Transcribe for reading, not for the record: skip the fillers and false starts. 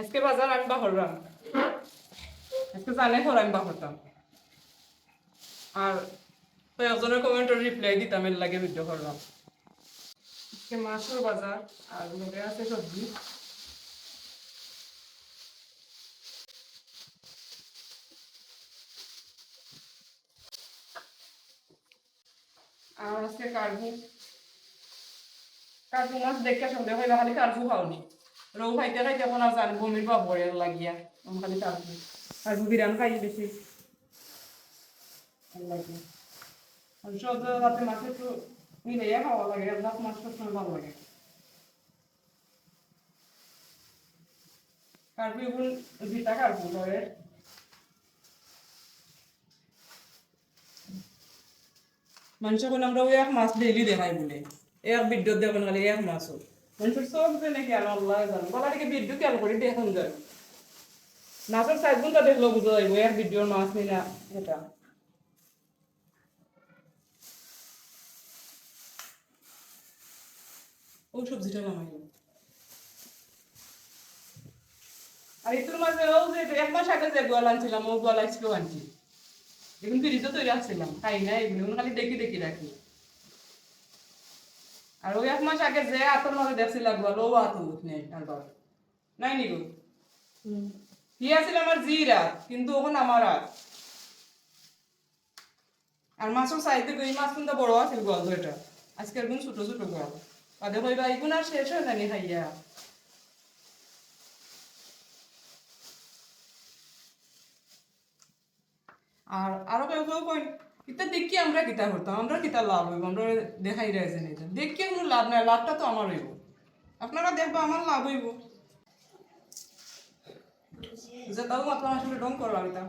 আজকে বাজার আমি বাহরলাম, আজকে জানে পর আমি বাহরতাম আর কয়েকজনের কমেন্টের রিপ্লাই দিতাম, এর লাগে ভিডিও করলাম। আজকে মাছের বাজার আর লগে আছে সবজি। আর আজকে কার্বু কার্বু মাছ দেখে সন্দেহ হইলে খালি কার্বু খাওনি, রৌ খাইতে খাইতে এখন আর জানি বমির বা বড়ের লাগিয়া খালি কার্বু কার্বু বিরান খাই বেশি লাগে। সব রাতে মাছ একটু মিলাইয়া খাওয়া লাগে, রাত মাছ সবসময় ভালো লাগে। কার্বু এগুলো ভিটা কার্বু ধরে মানুষের কোনো আমরা ওই এক মাছ ডেইলি দেখাই বলে এক বিদ্যুৎ দেখুন খালি এক মাছও মানুষের সব যে নাকি আল্লাহ জানো বলা থেকে বিদ্যুৎ কেন করে দেখুন যায় মাছের সাইজ গুলো দেখলেও বুঝা যাইব এক বিদ্যুৎ মাছ নি না এটা। ও সবজিটা নামাই আর ইতুর মাঝে ও যে এক মাস আগে যে গোয়াল আনছিলাম ও গোয়াল আজকেও আনছি, এখন ফ্রিজও তৈরি আসছিলাম খাই না, এগুলো খালি দেখি দেখি রাখি। আর ওই এক মাস আগে যে আতর মাঝে দেখছিলাম গোয়াল ও আত নেই আর বাবা নাই নি গো কি আছিল আমার জিরা কিন্তু ওখান আমার আর মাছের সাইজে এই মাছ কিন্তু বড় আছিল গোয়াল এটা, আজকের গুণ ছোট ছোট গোয়াল তাদের হইবা এগুন আর শেষ হয়ে জানি খাইয়া। আর আরো কেউ কেউ কই এটা দেখি আমরা কিতা করতাম, আমরা কিতা লাভ হইব, আমরা দেখাই রয়েছে না দেখি কোনো লাভ নাই, লাভটা তো আমার হইব, আপনারা দেখবা আমার লাভ হইব যে তাও মাত্র আসলে ডং করলাম এটা।